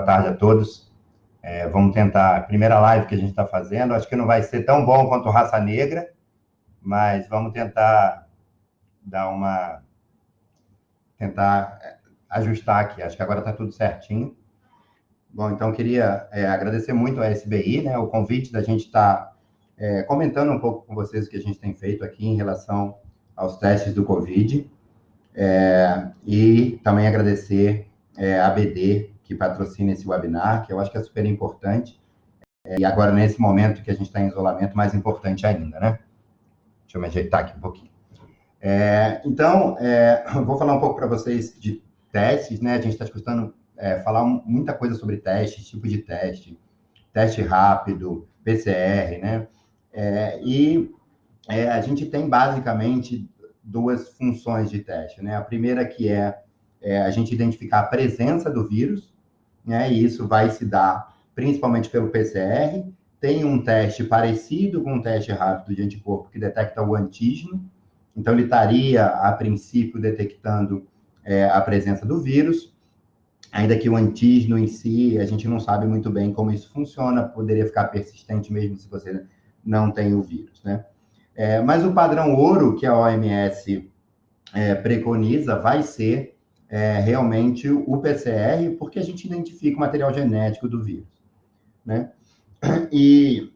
tarde a todos. Vamos tentar, a primeira live que a gente está fazendo, acho que não vai ser tão bom quanto Raça Negra, mas vamos tentar tentar ajustar aqui, acho que agora está tudo certinho. Bom, então queria agradecer muito a SBI, né, o convite da gente estar comentando um pouco com vocês o que a gente tem feito aqui em relação aos testes do Covid, e também agradecer a ABD, que patrocina esse webinar, que eu acho que é super importante, e agora nesse momento que a gente está em isolamento, mais importante ainda, né? Deixa eu me ajeitar aqui um pouquinho. Então, eu vou falar um pouco para vocês de testes, né? A gente está escutando falar muita coisa sobre testes, tipo de teste rápido, PCR, né? A gente tem basicamente duas funções de teste, né? A primeira que é a gente identificar a presença do vírus, né? E isso vai se dar principalmente pelo PCR. Tem um teste parecido com um teste rápido de anticorpo que detecta o antígeno. Então, ele estaria, a princípio, detectando a presença do vírus, ainda que o antígeno em si, a gente não sabe muito bem como isso funciona, poderia ficar persistente mesmo se você não tem o vírus, né? Mas o padrão ouro que a OMS preconiza vai ser realmente o PCR, porque a gente identifica o material genético do vírus, né? E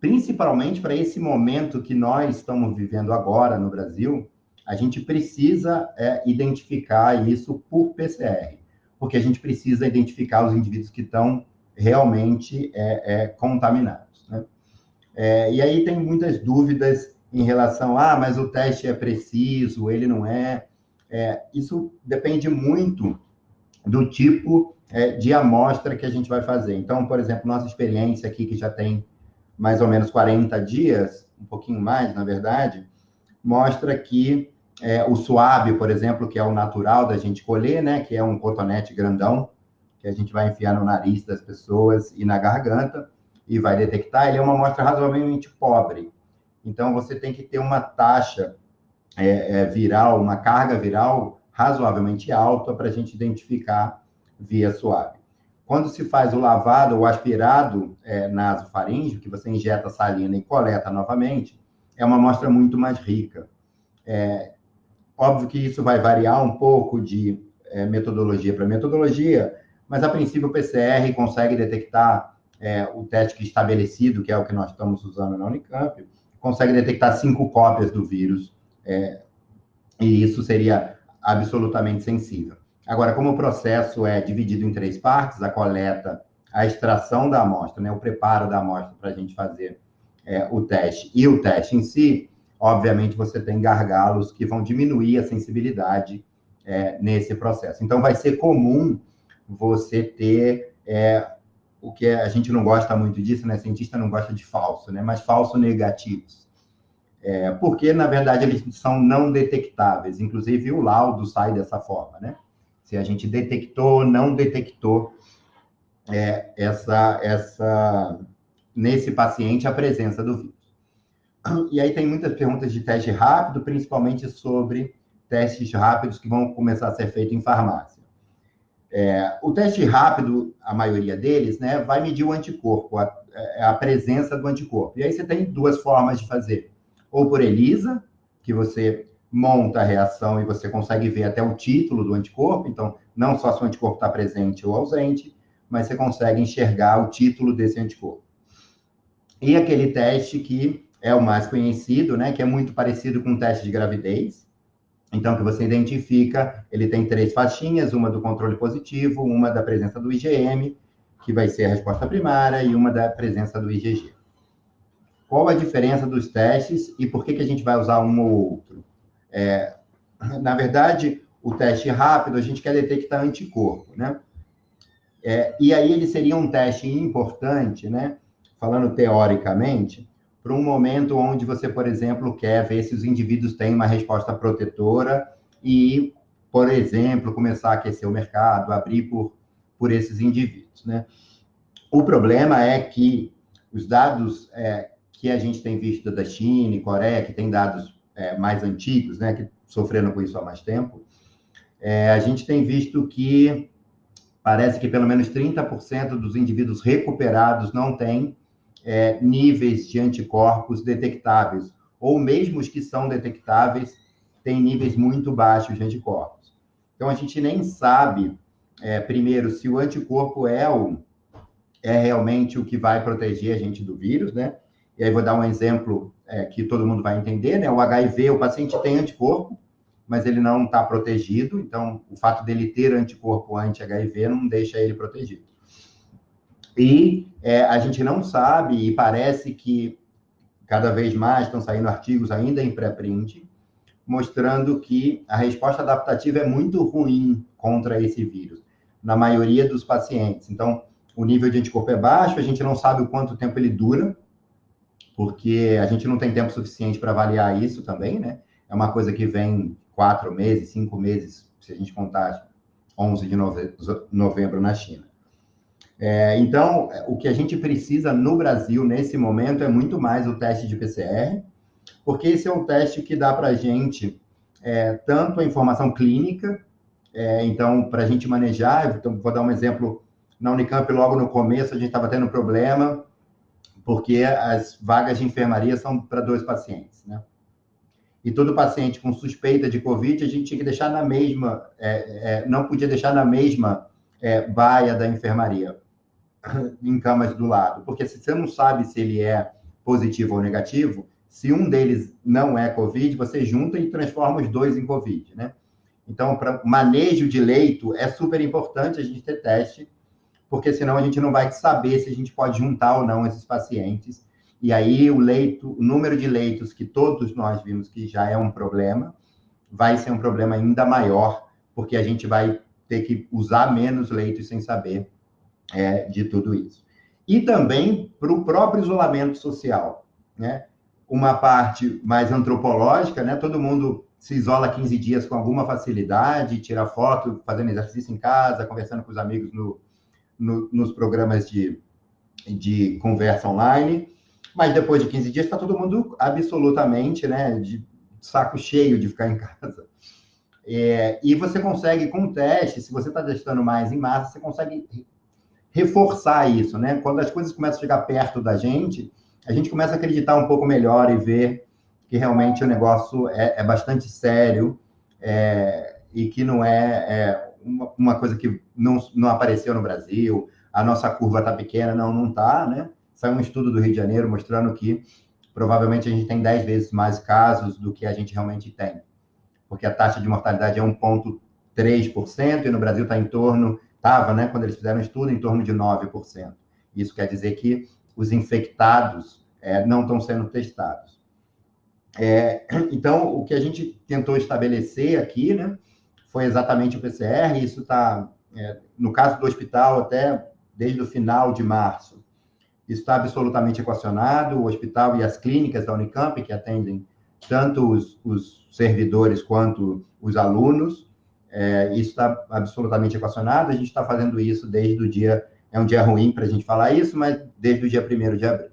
principalmente para esse momento que nós estamos vivendo agora no Brasil, a gente precisa identificar isso por PCR, porque a gente precisa identificar os indivíduos que estão realmente contaminados, né? E aí tem muitas dúvidas em relação mas o teste é preciso, ele não é. Isso depende muito do tipo de amostra que a gente vai fazer. Então, por exemplo, nossa experiência aqui, que já tem mais ou menos 40 dias, um pouquinho mais, na verdade, mostra que o suave, por exemplo, que é o natural da gente colher, né, que é um cotonete grandão, que a gente vai enfiar no nariz das pessoas e na garganta, e vai detectar, ele é uma amostra razoavelmente pobre. Então, você tem que ter uma taxa viral, uma carga viral razoavelmente alta para a gente identificar via suave. Quando se faz o lavado ou aspirado nasofaríngeo, que você injeta salina e coleta novamente, é uma amostra muito mais rica. Óbvio que isso vai variar um pouco de metodologia para metodologia, mas a princípio o PCR consegue detectar o teste que estabelecido, que é o que nós estamos usando na Unicamp, consegue detectar 5 cópias do vírus, e isso seria absolutamente sensível. Agora, como o processo é dividido em 3 partes, a coleta, a extração da amostra, né, o preparo da amostra para a gente fazer o teste e o teste em si, obviamente você tem gargalos que vão diminuir a sensibilidade nesse processo. Então, vai ser comum você ter o que a gente não gosta muito disso, né? Cientista não gosta de falso, né? Mas falso negativos. Porque, na verdade, eles são não detectáveis. Inclusive, o laudo sai dessa forma, né? Se a gente detectou ou não detectou nesse paciente a presença do vírus. E aí tem muitas perguntas de teste rápido, principalmente sobre testes rápidos que vão começar a ser feitos em farmácia. O teste rápido, a maioria deles, né, vai medir o anticorpo, a presença do anticorpo. E aí você tem 2 formas de fazer. Ou por ELISA, que você monta a reação e você consegue ver até o título do anticorpo, então não só se o anticorpo está presente ou ausente, mas você consegue enxergar o título desse anticorpo. E aquele teste que é o mais conhecido, né, que é muito parecido com o teste de gravidez. Então, que você identifica, ele tem 3 faixinhas, uma do controle positivo, uma da presença do IgM, que vai ser a resposta primária, e uma da presença do IgG. Qual a diferença dos testes e por que a gente vai usar um ou outro? Na verdade, o teste rápido, a gente quer detectar anticorpo, né? E aí ele seria um teste importante, né? Falando teoricamente, para um momento onde você, por exemplo, quer ver se os indivíduos têm uma resposta protetora e, por exemplo, começar a aquecer o mercado, abrir por esses indivíduos, né? O problema é que os dados que a gente tem visto da China e Coreia, que tem dados mais antigos, né, que sofreram com isso há mais tempo, a gente tem visto que parece que pelo menos 30% dos indivíduos recuperados não têm níveis de anticorpos detectáveis, ou mesmo os que são detectáveis têm níveis muito baixos de anticorpos. Então, a gente nem sabe, primeiro, se o anticorpo é realmente o que vai proteger a gente do vírus, né? E aí vou dar um exemplo que todo mundo vai entender, né? O HIV, o paciente tem anticorpo, mas ele não está protegido, então o fato dele ter anticorpo anti-HIV não deixa ele protegido. E a gente não sabe, e parece que cada vez mais estão saindo artigos ainda em pré-print, mostrando que a resposta adaptativa é muito ruim contra esse vírus, na maioria dos pacientes. Então, o nível de anticorpo é baixo, a gente não sabe o quanto tempo ele dura, porque a gente não tem tempo suficiente para avaliar isso também, né? É uma coisa que vem 4 meses, 5 meses, se a gente contar 11 de novembro na China. Então, o que a gente precisa no Brasil, nesse momento, é muito mais o teste de PCR, porque esse é um teste que dá para a gente tanto a informação clínica, então, para a gente manejar, então, vou dar um exemplo, na Unicamp, logo no começo, a gente estava tendo problema, porque as vagas de enfermaria são para 2 pacientes, né? E todo paciente com suspeita de Covid, a gente tinha que deixar na mesma, não podia deixar na mesma baia da enfermaria, em camas do lado, porque se você não sabe se ele é positivo ou negativo, se um deles não é Covid, você junta e transforma os 2 em Covid, né? Então, para manejo de leito, é super importante a gente ter teste, porque senão a gente não vai saber se a gente pode juntar ou não esses pacientes. E aí o número de leitos que todos nós vimos que já é um problema, vai ser um problema ainda maior, porque a gente vai ter que usar menos leitos sem saber de tudo isso. E também para o próprio isolamento social, né? Uma parte mais antropológica, né? Todo mundo se isola 15 dias com alguma facilidade, tira foto, fazendo exercício em casa, conversando com os amigos nos programas de conversa online, mas depois de 15 dias está todo mundo absolutamente, né, de saco cheio de ficar em casa. E você consegue, com o teste, se você está testando mais em massa, você consegue reforçar isso, né? Quando as coisas começam a chegar perto da gente, a gente começa a acreditar um pouco melhor e ver que realmente o negócio é bastante sério e que não é uma coisa que não apareceu no Brasil, a nossa curva está pequena, não está, né? Saiu um estudo do Rio de Janeiro mostrando que provavelmente a gente tem 10 vezes mais casos do que a gente realmente tem, porque a taxa de mortalidade é 1,3% e no Brasil está estava, né, quando eles fizeram o estudo, em torno de 9%. Isso quer dizer que os infectados não estão sendo testados. Então, o que a gente tentou estabelecer aqui, né, foi exatamente o PCR, e isso está, no caso do hospital, até desde o final de março, isso está absolutamente equacionado, o hospital e as clínicas da Unicamp, que atendem tanto os servidores quanto os alunos, isso está absolutamente equacionado, a gente está fazendo isso desde o dia, é um dia ruim para a gente falar isso, mas desde o dia 1º de abril.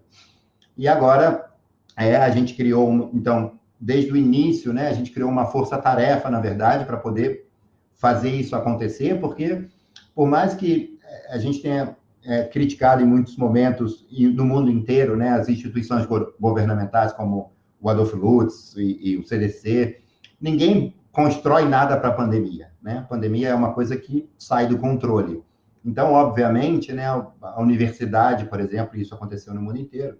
E agora, a gente criou, então, desde o início, né, a gente criou uma força-tarefa, na verdade, para poder fazer isso acontecer, porque, por mais que a gente tenha criticado em muitos momentos, e no mundo inteiro, né, as instituições governamentais, como o Adolfo Lutz e o CDC, ninguém constrói nada para a pandemia, né? A pandemia é uma coisa que sai do controle. Então, obviamente, né, a universidade, por exemplo, isso aconteceu no mundo inteiro,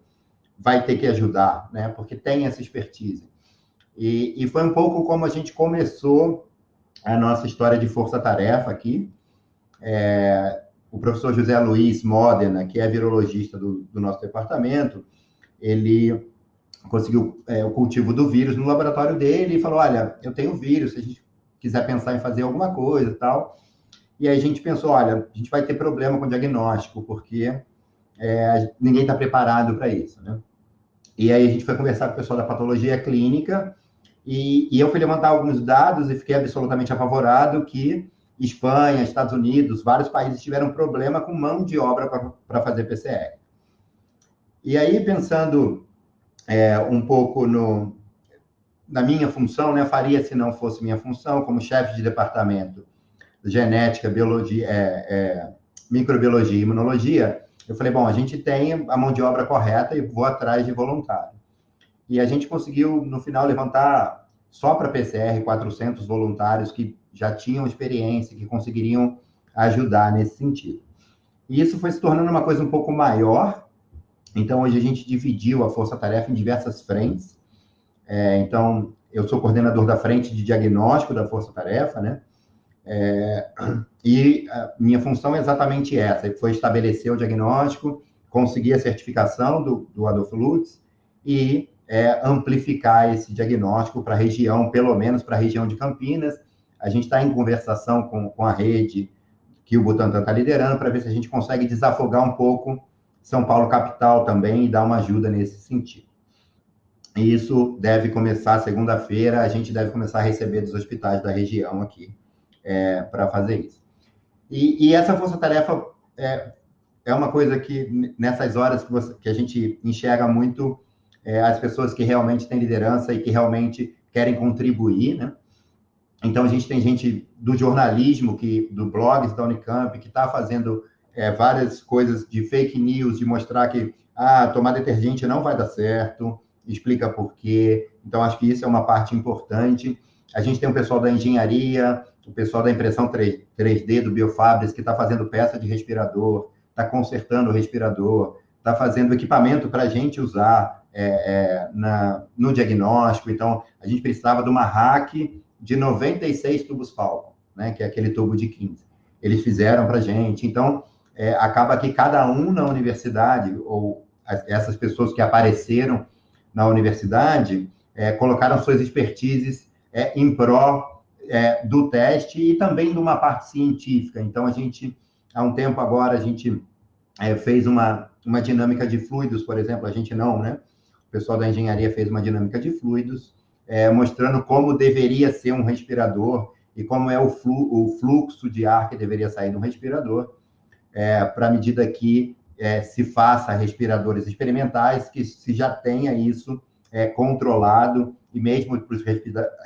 vai ter que ajudar, né? Porque tem essa expertise. E foi um pouco como a gente começou a nossa história de força-tarefa aqui. O professor José Luiz Modena, que é virologista do nosso departamento, ele conseguiu o cultivo do vírus no laboratório dele e falou, olha, eu tenho vírus, se a gente quiser pensar em fazer alguma coisa e tal. E aí a gente pensou, olha, a gente vai ter problema com o diagnóstico, porque ninguém está preparado para isso, né? E aí a gente foi conversar com o pessoal da patologia clínica e eu fui levantar alguns dados e fiquei absolutamente apavorado que Espanha, Estados Unidos, vários países tiveram problema com mão de obra para fazer PCR. E aí, pensando um pouco na minha função, né, faria se não fosse minha função, como chefe de departamento, genética, biologia, microbiologia e imunologia, eu falei, bom, a gente tem a mão de obra correta e vou atrás de voluntário. E a gente conseguiu, no final, levantar só para PCR 400 voluntários que já tinham experiência, que conseguiriam ajudar nesse sentido. E isso foi se tornando uma coisa um pouco maior. Então, hoje a gente dividiu a força-tarefa em diversas frentes. Então, eu sou coordenador da frente de diagnóstico da força-tarefa, né? E a minha função é exatamente essa, que foi estabelecer o diagnóstico, conseguir a certificação do Adolfo Lutz e amplificar esse diagnóstico para a região, pelo menos para a região de Campinas. A gente está em conversação com a rede que o Butantan está liderando, para ver se a gente consegue desafogar um pouco São Paulo capital também e dar uma ajuda nesse sentido. E isso deve começar segunda-feira, a gente deve começar a receber dos hospitais da região aqui para fazer isso. E essa força-tarefa é uma coisa que, nessas horas que a gente enxerga muito as pessoas que realmente têm liderança e que realmente querem contribuir, né? Então, a gente tem gente do jornalismo, do blogs da Unicamp, que está fazendo várias coisas de fake news, de mostrar que tomar detergente não vai dar certo, explica por quê. Então, acho que isso é uma parte importante. A gente tem o pessoal da engenharia, o pessoal da impressão 3D do Biofabris, que está fazendo peça de respirador, está consertando o respirador, está fazendo equipamento para a gente usar no diagnóstico. Então, a gente precisava de uma hack de 96 tubos Falcon, né, que é aquele tubo de 15. Eles fizeram para a gente. Então, acaba que cada um na universidade, ou essas pessoas que apareceram na universidade, colocaram suas expertises em pró do teste e também de uma parte científica. Então, há um tempo agora, a gente fez uma dinâmica de fluidos, por exemplo, a gente não, né? O pessoal da engenharia fez uma dinâmica de fluidos, mostrando como deveria ser um respirador e como é o fluxo de ar que deveria sair de um respirador, para a medida que se faça respiradores experimentais, que se já tenha isso controlado, e mesmo para os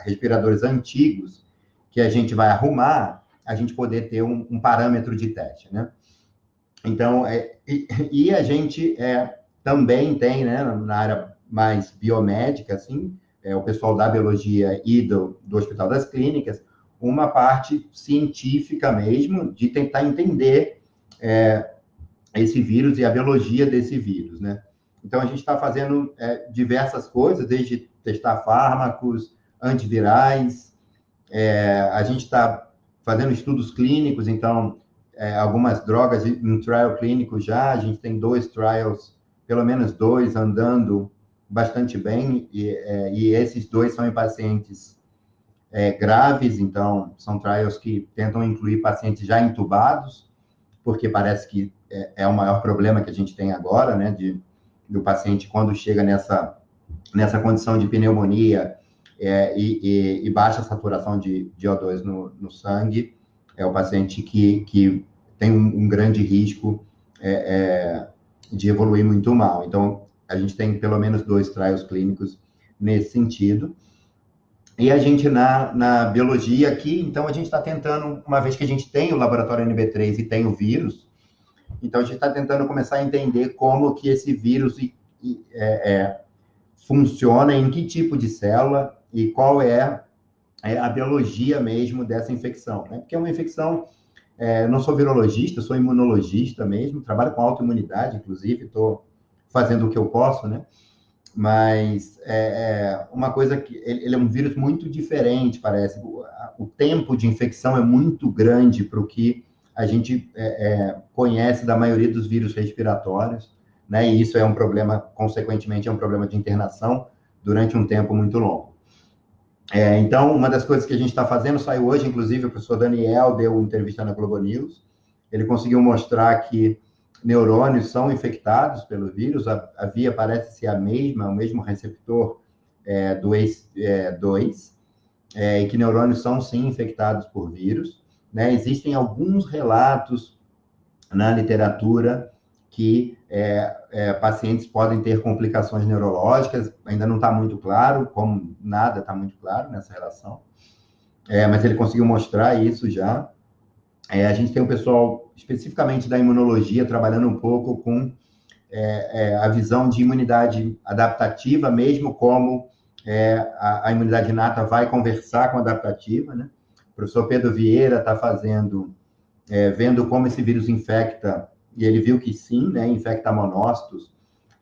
respiradores antigos, que a gente vai arrumar, a gente poder ter um parâmetro de teste, né? Então, e a gente também tem, né, na área mais biomédica, assim, o pessoal da biologia e do Hospital das Clínicas, uma parte científica mesmo, de tentar entender esse vírus e a biologia desse vírus, né? Então, a gente está fazendo diversas coisas, desde testar fármacos, antivirais, a gente está fazendo estudos clínicos, então, algumas drogas em trial clínico já, a gente tem 2 trials, pelo menos 2, andando bastante bem, e esses 2 são em pacientes graves, então, são trials que tentam incluir pacientes já intubados, porque parece que é o maior problema que a gente tem agora, né, do paciente quando chega nessa condição de pneumonia e baixa saturação de O2 no sangue, é o paciente que tem um grande risco de evoluir muito mal. Então, a gente tem pelo menos 2 trials clínicos nesse sentido. E a gente, na biologia aqui, então, a gente está tentando, uma vez que a gente tem o laboratório NB3 e tem o vírus, então, a gente está tentando começar a entender como que esse vírus funciona, em que tipo de célula e qual é a biologia mesmo dessa infecção, né? Porque é uma infecção, não sou virologista, sou imunologista mesmo, trabalho com autoimunidade, inclusive, estou fazendo o que eu posso, né? Mas uma coisa que ele é um vírus muito diferente, parece. O tempo de infecção é muito grande para o que a gente conhece da maioria dos vírus respiratórios, né? E isso é um problema, consequentemente, é um problema de internação durante um tempo muito longo. Então, uma das coisas que a gente está fazendo, saiu hoje, inclusive, o professor Daniel deu entrevista na Globo News, ele conseguiu mostrar que neurônios são infectados pelo vírus, a via parece ser a mesma, o mesmo receptor do ACE2, e que neurônios são, sim, infectados por vírus, né? Existem alguns relatos na literatura que pacientes podem ter complicações neurológicas, ainda não está muito claro, como nada está muito claro nessa relação, mas ele conseguiu mostrar isso já. A gente tem o pessoal, especificamente da imunologia, trabalhando um pouco com a visão de imunidade adaptativa, mesmo como a imunidade inata vai conversar com a adaptativa, né? O professor Pedro Vieira está vendo como esse vírus infecta, e ele viu que sim, né, infecta monócitos,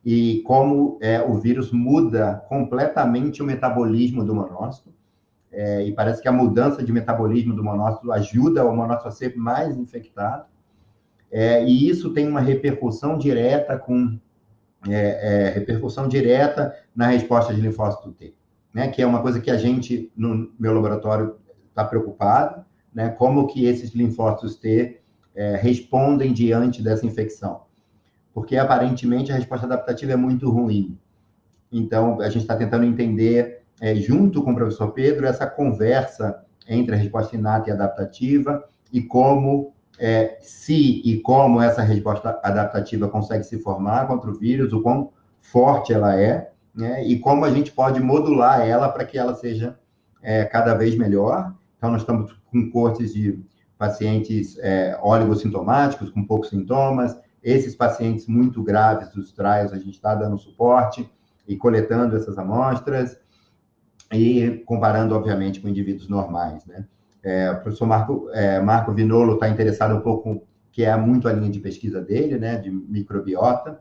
e como o vírus muda completamente o metabolismo do monócito, e parece que a mudança de metabolismo do monócito ajuda o monócito a ser mais infectado, e isso tem uma repercussão direta na resposta de linfócito T, né? Que é uma coisa que a gente, no meu laboratório, está preocupado, né? Como que esses linfócitos T respondem diante dessa infecção. Porque, aparentemente, a resposta adaptativa é muito ruim. Então, a gente está tentando entender, junto com o professor Pedro, essa conversa entre a resposta inata e adaptativa e se e como essa resposta adaptativa consegue se formar contra o vírus, o quão forte ela é, né? E como a gente pode modular ela para que ela seja cada vez melhor. Então, nós estamos com coortes de pacientes oligossintomáticos, com poucos sintomas. Esses pacientes muito graves dos trials, a gente está dando suporte e coletando essas amostras e comparando, obviamente, com indivíduos normais, né? O professor Marco Vinolo está interessado um pouco, que é muito a linha de pesquisa dele, né, de microbiota,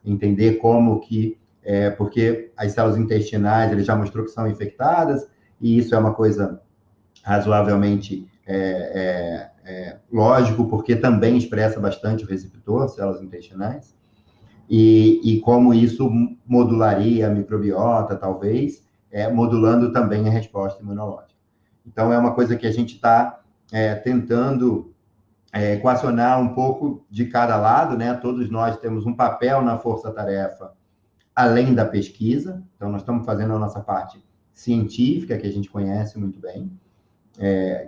entender como que, porque as células intestinais, ele já mostrou que são infectadas, e isso é uma coisa razoavelmente lógico, porque também expressa bastante o receptor, células intestinais, e como isso modularia a microbiota, talvez, modulando também a resposta imunológica. Então, é uma coisa que a gente está tentando equacionar um pouco de cada lado, né? Todos nós temos um papel na força-tarefa, além da pesquisa. Então, nós estamos fazendo a nossa parte científica, que a gente conhece muito bem,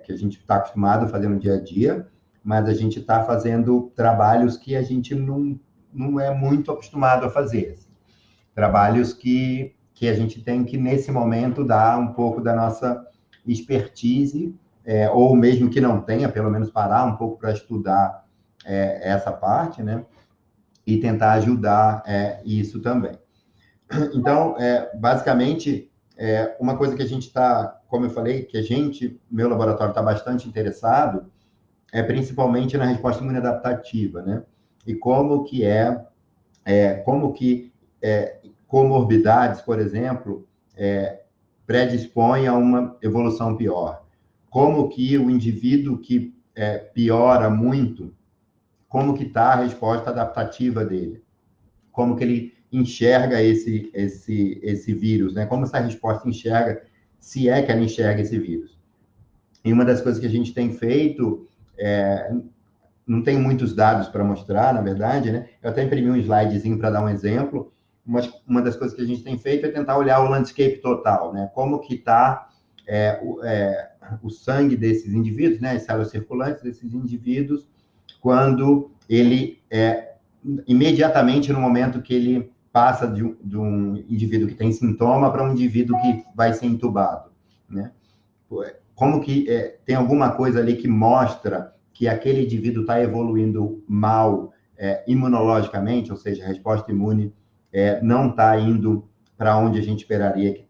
que a gente está acostumado a fazer no dia a dia, mas a gente está fazendo trabalhos que a gente não é muito acostumado a fazer. Assim. Trabalhos que a gente tem que, nesse momento, dar um pouco da nossa expertise, ou mesmo que não tenha, pelo menos parar um pouco para estudar essa parte, né? E tentar ajudar isso também. Então, basicamente, uma coisa que a gente está, como eu falei, que meu laboratório está bastante interessado, principalmente na resposta imunodadaptativa, né? E como que comorbidades, por exemplo, predispõem a uma evolução pior. Como que o indivíduo que piora muito, como que está a resposta adaptativa dele? Como que ele enxerga esse vírus, né? Como essa resposta enxerga, se é que ela enxerga esse vírus. E uma das coisas que a gente tem feito, não tem muitos dados para mostrar, na verdade, né? Eu até imprimi um slidezinho para dar um exemplo. Uma das coisas que a gente tem feito é tentar olhar o landscape total, né? Como que está o sangue desses indivíduos, né? As células circulantes desses indivíduos, quando ele imediatamente no momento que ele passa de um indivíduo que tem sintoma para um indivíduo que vai ser entubado, né? Como que tem alguma coisa ali que mostra que aquele indivíduo está evoluindo mal imunologicamente, ou seja, a resposta imune não está indo para onde a gente esperaria que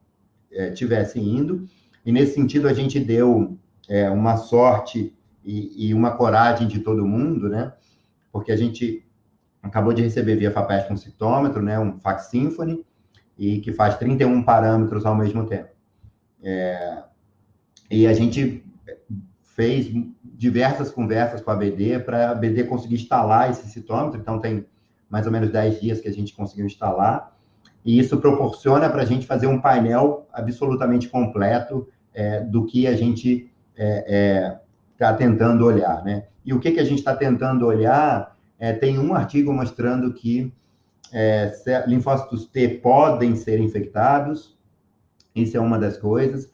tivesse indo. E, nesse sentido, a gente deu uma sorte e uma coragem de todo mundo, né? Porque a gente acabou de receber via FAPESP um citómetro, né? Um FACS Symphony, e que faz 31 parâmetros ao mesmo tempo. E a gente fez diversas conversas com a BD para a BD conseguir instalar esse citômetro. Então, tem mais ou menos 10 dias que a gente conseguiu instalar. E isso proporciona para a gente fazer um painel absolutamente completo do que a gente está tentando olhar, né? E o que a gente está tentando olhar, tem um artigo mostrando que linfócitos T podem ser infectados, isso é uma das coisas.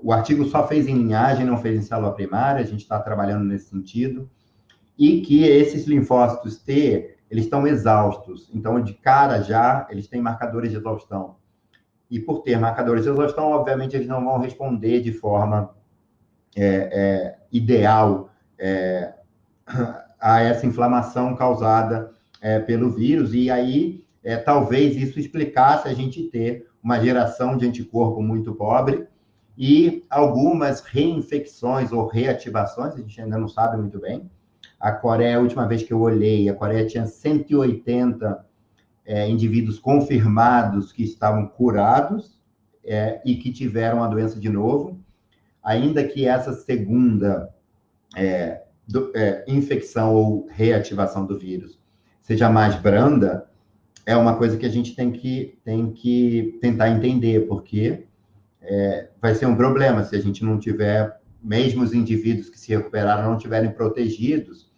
O artigo só fez em linhagem, não fez em célula primária, a gente está trabalhando nesse sentido. E que esses linfócitos T, eles estão exaustos. Então, de cara já, eles têm marcadores de exaustão. E por ter marcadores de exaustão, obviamente, eles não vão responder de forma ideal a essa inflamação causada pelo vírus, e aí talvez isso explicasse a gente ter uma geração de anticorpo muito pobre e algumas reinfecções ou reativações, a gente ainda não sabe muito bem. A Coreia, a última vez que eu olhei, a Coreia tinha 180 indivíduos confirmados que estavam curados e que tiveram a doença de novo, ainda que essa segunda infecção ou reativação do vírus seja mais branda, é uma coisa que a gente tem que tentar entender, porque vai ser um problema se a gente não tiver, mesmo os indivíduos que se recuperaram não estiverem protegidos,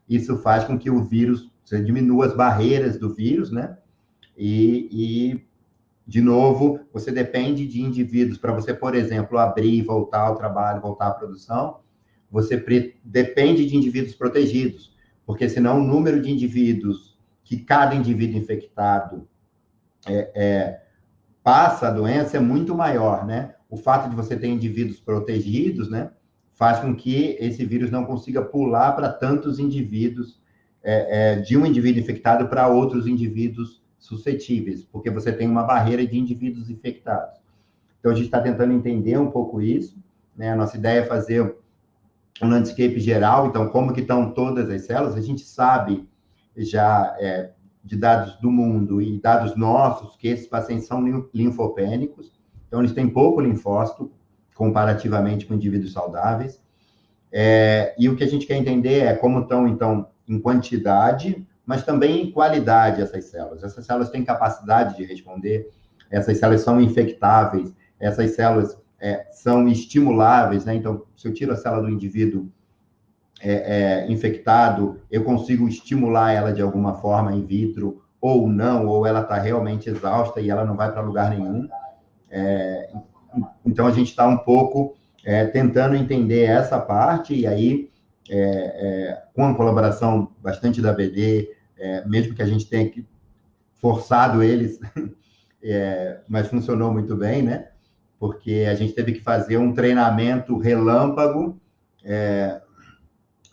isso faz com que o vírus, você diminua as barreiras do vírus, né? E de novo, você depende de indivíduos para você, por exemplo, abrir e voltar ao trabalho, voltar à produção, você depende de indivíduos protegidos, porque senão o número de indivíduos que cada indivíduo infectado passa a doença é muito maior, né? O fato de você ter indivíduos protegidos, né, faz com que esse vírus não consiga pular para tantos indivíduos, de um indivíduo infectado para outros indivíduos suscetíveis, porque você tem uma barreira de indivíduos infectados. Então, a gente está tentando entender um pouco isso, né? A nossa ideia é fazer um landscape geral, então, como que estão todas as células, a gente sabe já de dados do mundo e dados nossos, que esses pacientes são linfopênicos, então eles têm pouco linfócito, comparativamente com indivíduos saudáveis, e o que a gente quer entender é como estão, então, em quantidade, mas também em qualidade essas células. Essas células têm capacidade de responder, essas células são infectáveis, essas células são estimuláveis, né? Então, se eu tiro a célula do indivíduo infectado, eu consigo estimular ela de alguma forma in vitro, ou não, ou ela está realmente exausta e ela não vai para lugar nenhum. Então, a gente está um pouco tentando entender essa parte, e aí, com a colaboração bastante da BD, mesmo que a gente tenha forçado eles, mas funcionou muito bem, né? Porque a gente teve que fazer um treinamento relâmpago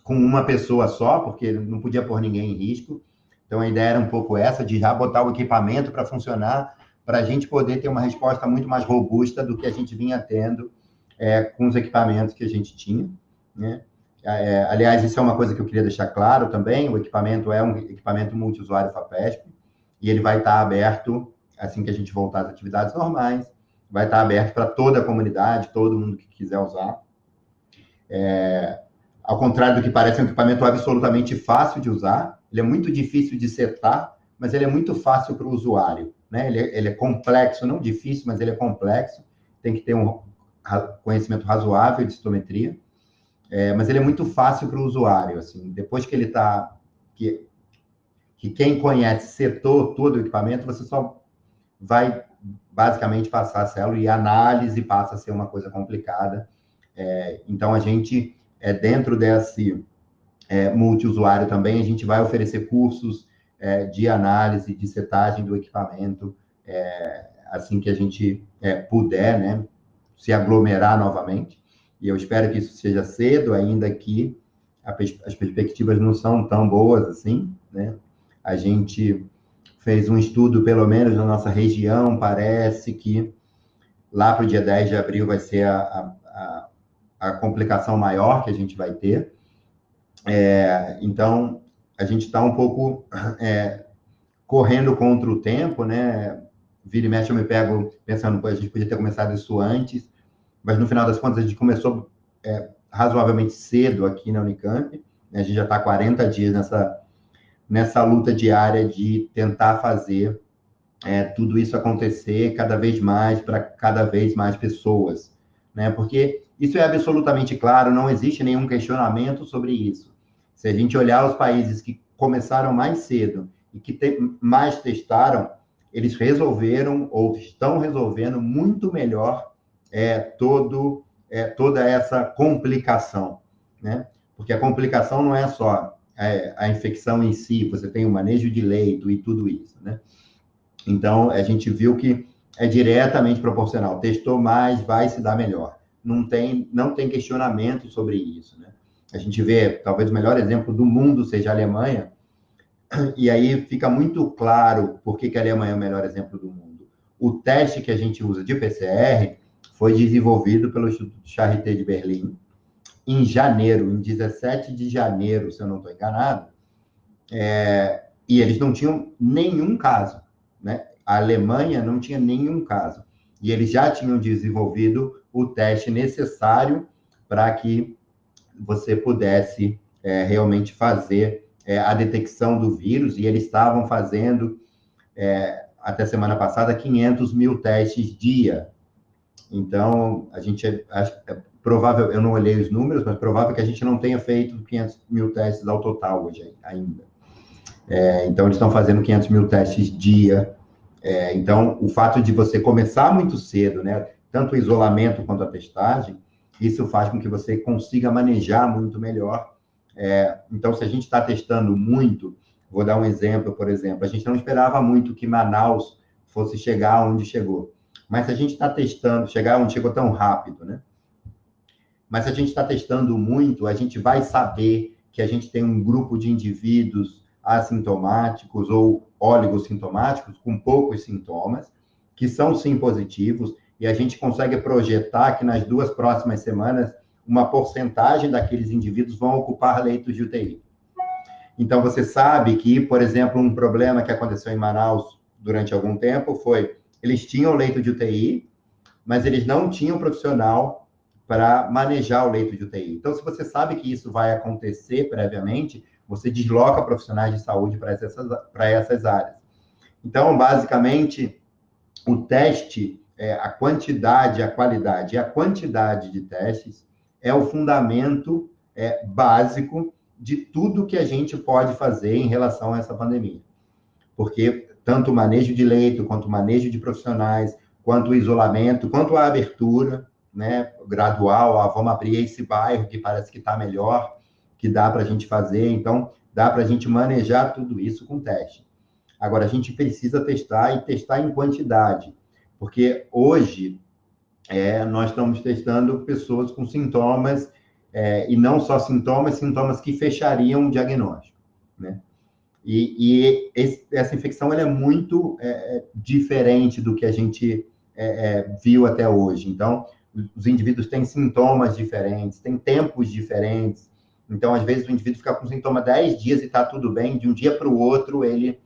com uma pessoa só, porque não podia pôr ninguém em risco. Então, a ideia era um pouco essa, de já botar o equipamento para funcionar, para a gente poder ter uma resposta muito mais robusta do que a gente vinha tendo com os equipamentos que a gente tinha, né? Aliás, isso é uma coisa que eu queria deixar claro também, o equipamento é um equipamento multiusuário FAPESP, e ele vai estar aberto assim que a gente voltar às atividades normais, vai estar aberto para toda a comunidade, todo mundo que quiser usar. Ao contrário do que parece, é um equipamento absolutamente fácil de usar, ele é muito difícil de setar, mas ele é muito fácil para o usuário, né? Ele é complexo, não difícil, mas ele é complexo, tem que ter um conhecimento razoável de citometria, mas ele é muito fácil para o usuário, assim, depois que ele está... que quem conhece setou todo o equipamento, você só vai basicamente passar a célula, e a análise passa a ser uma coisa complicada. Então, a gente, dentro desse multiusuário também, a gente vai oferecer cursos de análise, de setagem do equipamento, assim que a gente puder, né, se aglomerar novamente. E eu espero que isso seja cedo, ainda que as perspectivas não são tão boas assim, né? A gente fez um estudo, pelo menos na nossa região, parece que lá para o dia 10 de abril vai ser a complicação maior que a gente vai ter. Então, a gente está um pouco correndo contra o tempo, né? Vira e mexe eu me pego pensando, a gente podia ter começado isso antes, mas no final das contas a gente começou razoavelmente cedo aqui na Unicamp, né? A gente já está há 40 dias nessa luta diária de tentar fazer tudo isso acontecer cada vez mais para cada vez mais pessoas, né? Porque isso é absolutamente claro, não existe nenhum questionamento sobre isso. Se a gente olhar os países que começaram mais cedo e que mais testaram, eles resolveram ou estão resolvendo muito melhor toda essa complicação, né? Porque a complicação não é só a infecção em si, você tem o manejo de leito e tudo isso, né? Então, a gente viu que é diretamente proporcional. Testou mais, vai se dar melhor. Não tem questionamento sobre isso, né? A gente vê, talvez o melhor exemplo do mundo seja a Alemanha, e aí fica muito claro por que a Alemanha é o melhor exemplo do mundo. O teste que a gente usa de PCR foi desenvolvido pelo Instituto Charité de Berlim em janeiro, em 17 de janeiro, se eu não estou enganado, e eles não tinham nenhum caso, né? A Alemanha não tinha nenhum caso. E eles já tinham desenvolvido o teste necessário para que você pudesse realmente fazer a detecção do vírus, e eles estavam fazendo, até semana passada, 500 mil testes dia. Então, a gente é provável, eu não olhei os números, mas provável que a gente não tenha feito 500 mil testes ao total hoje ainda. Então, eles estão fazendo 500 mil testes dia. Então, o fato de você começar muito cedo, né, tanto o isolamento quanto a testagem, isso faz com que você consiga manejar muito melhor. Então, se a gente está testando muito, vou dar um exemplo, por exemplo, a gente não esperava muito que Manaus fosse chegar onde chegou. Mas se a gente está testando, chegar onde chegou tão rápido, né? Mas se a gente está testando muito, a gente vai saber que a gente tem um grupo de indivíduos assintomáticos ou oligossintomáticos, com poucos sintomas, que são sim positivos, e a gente consegue projetar que nas 2 próximas semanas, uma porcentagem daqueles indivíduos vão ocupar leitos de UTI. Então, você sabe que, por exemplo, um problema que aconteceu em Manaus durante algum tempo foi, eles tinham leito de UTI, mas eles não tinham profissional para manejar o leito de UTI. Então, se você sabe que isso vai acontecer previamente, você desloca profissionais de saúde para essas áreas. Então, basicamente, o teste, a quantidade, a qualidade e a quantidade de testes é o fundamento básico de tudo que a gente pode fazer em relação a essa pandemia. Porque tanto o manejo de leito, quanto o manejo de profissionais, quanto o isolamento, quanto a abertura, né, gradual, vamos abrir esse bairro que parece que está melhor, que dá para a gente fazer, então dá para a gente manejar tudo isso com teste. Agora, a gente precisa testar e testar em quantidade, porque hoje nós estamos testando pessoas com sintomas, e não só sintomas, sintomas que fechariam o diagnóstico, né? Essa infecção ela é muito diferente do que a gente viu até hoje. Então, os indivíduos têm sintomas diferentes, têm tempos diferentes. Então, às vezes, o indivíduo fica com sintoma 10 dias e está tudo bem, de um dia para o outro ele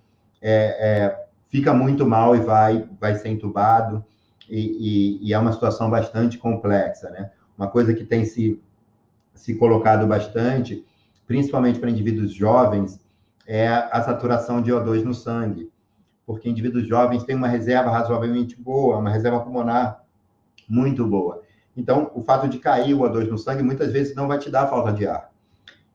fica muito mal e vai ser entubado, e é uma situação bastante complexa, né? Uma coisa que tem se colocado bastante, principalmente para indivíduos jovens, é a saturação de O2 no sangue, porque indivíduos jovens têm uma reserva razoavelmente boa, uma reserva pulmonar muito boa. Então, o fato de cair o O2 no sangue, muitas vezes não vai te dar falta de ar.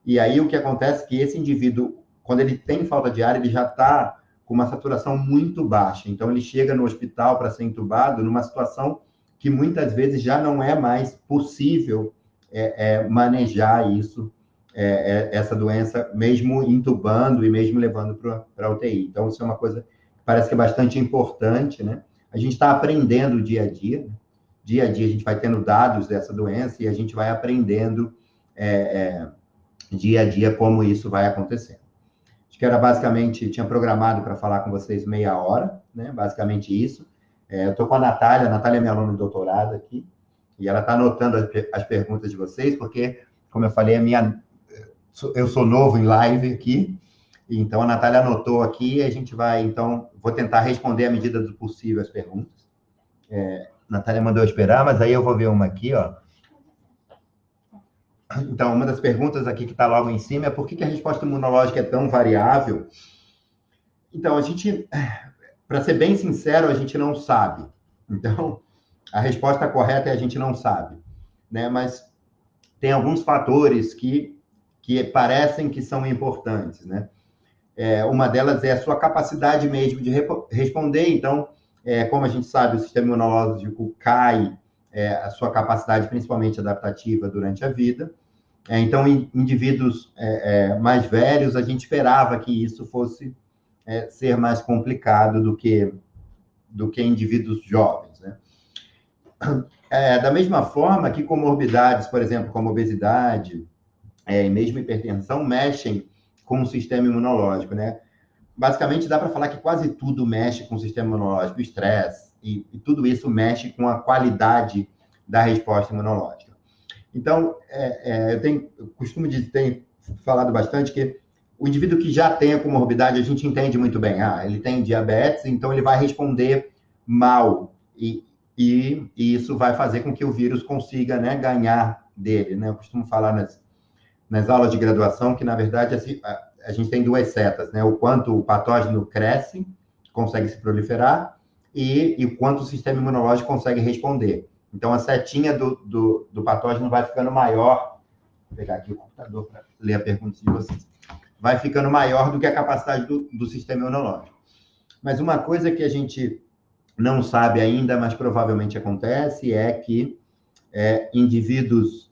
E aí, o que acontece é que esse indivíduo, quando ele tem falta de ar, ele já está com uma saturação muito baixa. Então, ele chega no hospital para ser entubado numa situação que muitas vezes já não é mais possível manejar isso, essa doença, mesmo intubando e mesmo levando para a UTI. Então, isso é uma coisa que parece que é bastante importante, né? A gente está aprendendo dia a dia, né? Dia a dia a gente vai tendo dados dessa doença e a gente vai aprendendo dia a dia como isso vai acontecendo. Acho que era basicamente, tinha programado para falar com vocês meia hora, né? Basicamente isso. Eu estou com a Natália é minha aluna de doutorado aqui, e ela está anotando as perguntas de vocês, porque, como eu falei, eu sou novo em live aqui, então a Natália anotou aqui, e a gente vai, então, vou tentar responder à medida do possível as perguntas. A Natália mandou eu esperar, mas aí eu vou ver uma aqui, ó. Então, uma das perguntas aqui que está logo em cima é por que a resposta imunológica é tão variável? Então, a gente, para ser bem sincero, a gente não sabe. Então, a resposta correta é a gente não sabe, né? Mas tem alguns fatores que parecem que são importantes, né? Uma delas é a sua capacidade mesmo de responder. Então, como a gente sabe, o sistema imunológico cai, a sua capacidade, principalmente adaptativa, durante a vida. Então, em indivíduos mais velhos, a gente esperava que isso fosse ser mais complicado do que indivíduos jovens, né? Da mesma forma que comorbidades, por exemplo, como obesidade, e mesmo hipertensão, mexem com o sistema imunológico, né? Basicamente, dá para falar que quase tudo mexe com o sistema imunológico, o estresse, e tudo isso mexe com a qualidade da resposta imunológica. Então, eu costumo ter falado bastante que o indivíduo que já tem a comorbidade, a gente entende muito bem. Ele tem diabetes, então ele vai responder mal. E isso vai fazer com que o vírus consiga, né, ganhar dele. Né? Eu costumo falar nas aulas de graduação que, na verdade, a gente tem duas setas. Né? O quanto o patógeno cresce, consegue se proliferar, e o quanto o sistema imunológico consegue responder. Então, a setinha do patógeno vai ficando maior. Vou pegar aqui o computador para ler a pergunta de vocês. Vai ficando maior do que a capacidade do sistema imunológico. Mas uma coisa que a gente não sabe ainda, mas provavelmente acontece, é que indivíduos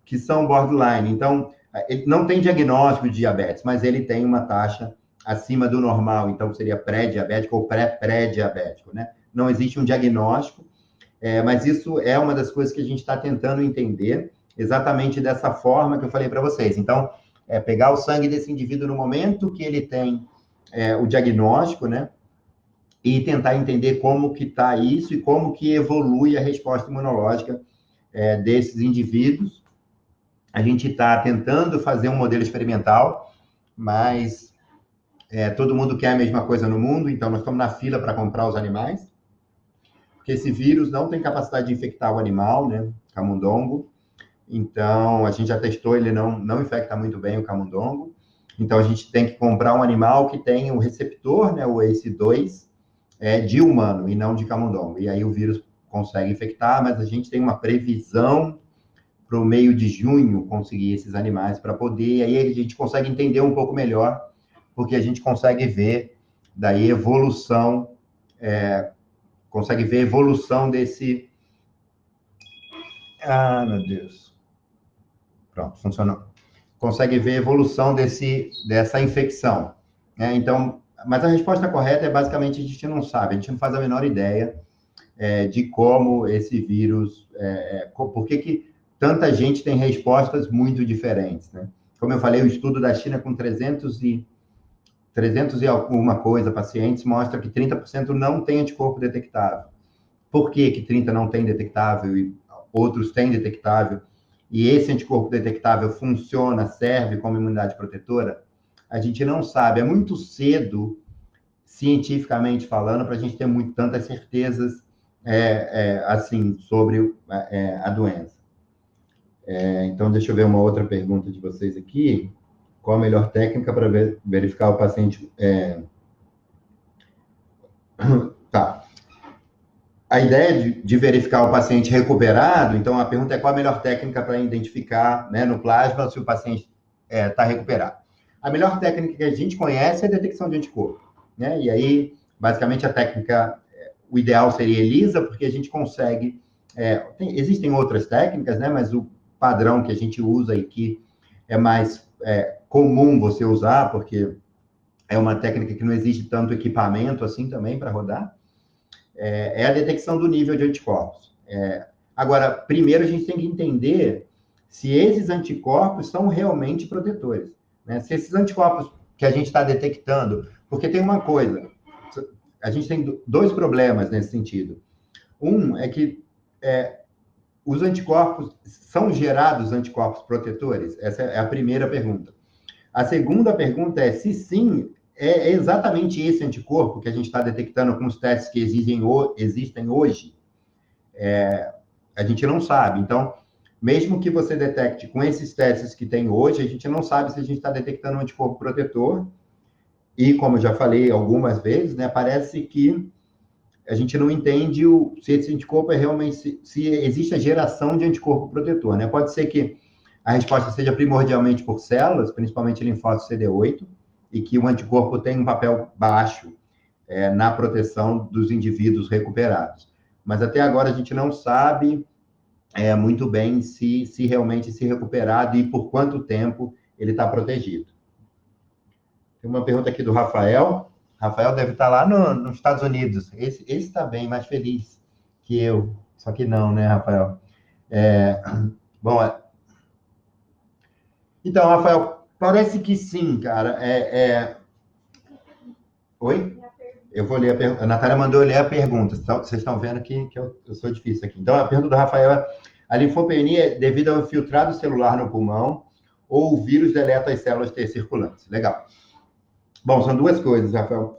que são borderline, então, ele não tem diagnóstico de diabetes, mas ele tem uma taxa acima do normal, então seria pré-diabético ou pré-pré-diabético, né? Não existe um diagnóstico, mas isso é uma das coisas que a gente está tentando entender, exatamente dessa forma que eu falei para vocês. Então, pegar o sangue desse indivíduo no momento que ele tem o diagnóstico, né? E tentar entender como que está isso e como que evolui a resposta imunológica desses indivíduos. A gente está tentando fazer um modelo experimental, mas todo mundo quer a mesma coisa no mundo, então nós estamos na fila para comprar os animais, porque esse vírus não tem capacidade de infectar o animal, né? Camundongo. Então, a gente já testou, ele não infecta muito bem o camundongo. Então, a gente tem que comprar um animal que tenha o receptor, né, o ACE2, de humano e não de camundongo. E aí o vírus consegue infectar, mas a gente tem uma previsão para o meio de junho conseguir esses animais para poder, e aí a gente consegue entender um pouco melhor, porque a gente consegue ver daí evolução, desse... Ah, meu Deus. Pronto, funcionou. Consegue ver a evolução dessa infecção. Né? Então, mas a resposta correta é basicamente a gente não sabe, a gente não faz a menor ideia de como esse vírus, por que tanta gente tem respostas muito diferentes. Né? Como eu falei, o estudo da China com 300 e alguma coisa pacientes mostra que 30% não tem anticorpo detectável. Por que 30% não tem detectável e outros têm detectável? E esse anticorpo detectável funciona, serve como imunidade protetora? A gente não sabe. É muito cedo, cientificamente falando, para a gente ter tantas certezas assim sobre a doença. Então, deixa eu ver uma outra pergunta de vocês aqui. Qual a melhor técnica para verificar o paciente? Tá. A ideia de verificar o paciente recuperado, então a pergunta é qual a melhor técnica para identificar, né, no plasma se o paciente está recuperado. A melhor técnica que a gente conhece é a detecção de anticorpo, né? E aí, basicamente, a técnica, o ideal seria ELISA, porque a gente consegue... existem outras técnicas, né? Mas o padrão que a gente usa e que é mais comum você usar, porque é uma técnica que não exige tanto equipamento assim também para rodar, é a detecção do nível de anticorpos. Agora, primeiro a gente tem que entender se esses anticorpos são realmente protetores. Né? Se esses anticorpos que a gente está detectando, porque tem uma coisa, a gente tem dois problemas nesse sentido. Um é que os anticorpos, são gerados anticorpos protetores? Essa é a primeira pergunta. A segunda pergunta é se sim, é exatamente esse anticorpo que a gente está detectando com os testes que existem hoje. A gente não sabe. Então, mesmo que você detecte com esses testes que tem hoje, a gente não sabe se a gente está detectando um anticorpo protetor. E, como eu já falei algumas vezes, né, parece que a gente não entende se esse anticorpo é realmente... Se existe a geração de anticorpo protetor. Né? Pode ser que a resposta seja primordialmente por células, principalmente linfócitos CD8, e que o anticorpo tem um papel baixo na proteção dos indivíduos recuperados. Mas até agora a gente não sabe muito bem se realmente esse recuperado e por quanto tempo ele está protegido. Tem uma pergunta aqui do Rafael. Rafael deve estar lá nos Estados Unidos. Esse está bem mais feliz que eu. Só que não, né, Rafael? Bom, Então, Rafael, parece que sim, cara. Oi? Eu vou ler a pergunta. A Natália mandou eu ler a pergunta. Vocês estão vendo que eu sou difícil aqui. Então, a pergunta do Rafael é: a linfopenia é devido ao infiltrado celular no pulmão ou o vírus deleta as células T circulantes? Legal. Bom, são duas coisas, Rafael.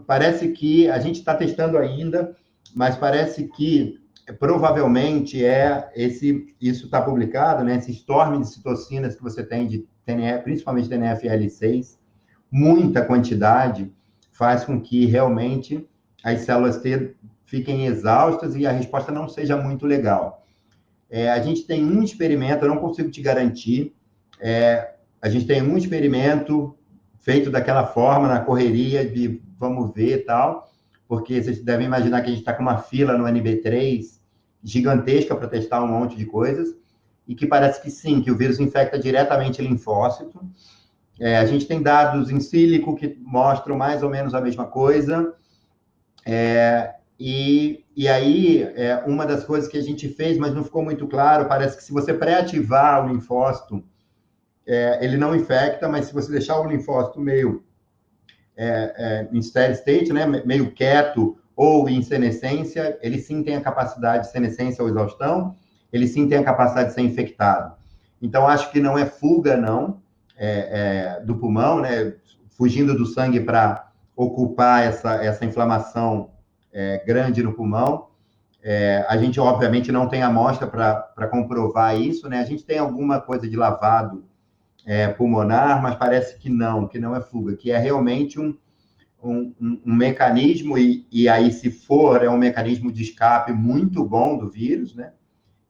Parece que a gente está testando ainda, mas parece que provavelmente isso está publicado, né? Esse storm de citocinas que você tem de TNF, principalmente TNF-L6, muita quantidade faz com que realmente as células T fiquem exaustas e a resposta não seja muito legal. A gente tem um experimento, eu não consigo te garantir, a gente tem um experimento feito daquela forma, na correria de vamos ver e tal, porque vocês devem imaginar que a gente está com uma fila no NB3 gigantesca para testar um monte de coisas, e que parece que sim, que o vírus infecta diretamente linfócito. A gente tem dados em sílico que mostram mais ou menos a mesma coisa. E aí, uma das coisas que a gente fez, mas não ficou muito claro, parece que se você pré-ativar o linfócito, ele não infecta, mas se você deixar o linfócito meio em steady state, né, meio quieto ou em senescência, ele sim tem a capacidade de senescência ou exaustão, ele sim tem a capacidade de ser infectado. Então, acho que não é fuga, não, do pulmão, né, fugindo do sangue para ocupar essa inflamação grande no pulmão. A gente, obviamente, não tem amostra para comprovar isso, né? A gente tem alguma coisa de lavado pulmonar, mas parece que não é fuga, que é realmente um mecanismo, e aí, se for, é um mecanismo de escape muito bom do vírus, né?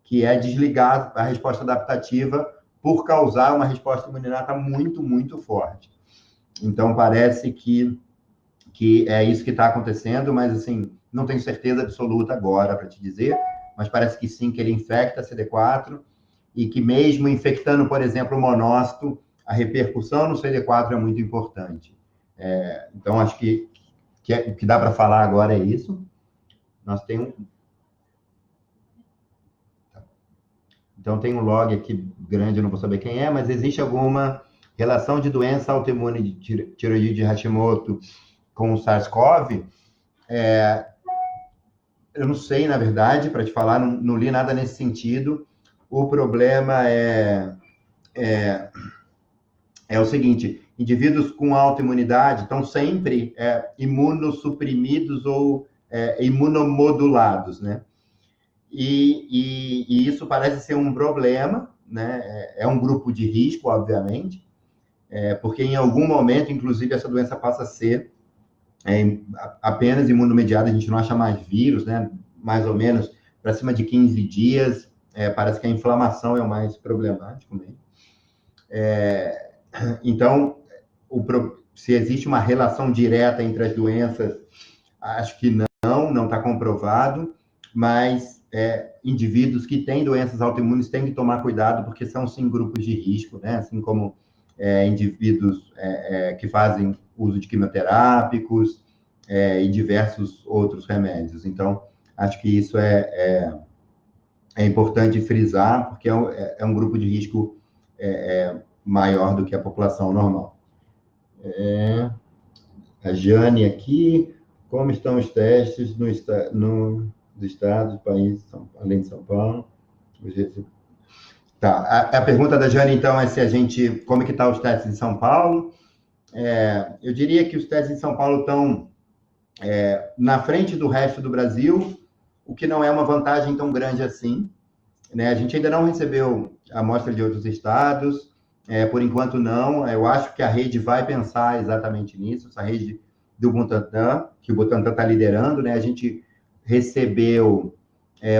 Que é desligar a resposta adaptativa por causar uma resposta imunológica muito, muito forte. Então, parece que é isso que está acontecendo, mas, assim, não tenho certeza absoluta agora para te dizer, mas parece que sim, que ele infecta a CD4 e que mesmo infectando, por exemplo, o monócito, a repercussão no CD4 é muito importante. Então, acho que o que dá para falar agora é isso. Nós temos Então, tem um log aqui grande, eu não vou saber quem é, mas existe alguma relação de doença autoimune de tireoide de Hashimoto com o SARS-CoV? Eu não sei, na verdade, para te falar, não li nada nesse sentido. O problema é o seguinte: indivíduos com autoimunidade estão sempre imunossuprimidos ou imunomodulados, né? E isso parece ser um problema, né? É um grupo de risco, obviamente, porque em algum momento, inclusive, essa doença passa a ser apenas imunomediada, a gente não acha mais vírus, né? Mais ou menos para cima de 15 dias, parece que a inflamação é o mais problemático mesmo. Então, se existe uma relação direta entre as doenças, acho que não está comprovado, mas indivíduos que têm doenças autoimunes têm que tomar cuidado, porque são, sim, grupos de risco, né? Assim como indivíduos que fazem uso de quimioterápicos e diversos outros remédios. Então, acho que isso é importante frisar, porque é um grupo de risco maior do que a população normal. A Jane aqui: como estão os testes no estado, do país, além de São Paulo? Tá, a pergunta da Jane, então, é como é que estão os testes em São Paulo? Eu diria que os testes em São Paulo estão na frente do resto do Brasil, o que não é uma vantagem tão grande assim, né? A gente ainda não recebeu a amostra de outros estados, por enquanto não. Eu acho que a rede vai pensar exatamente nisso, essa rede do Butantan, que o Butantan está liderando, né? A gente recebeu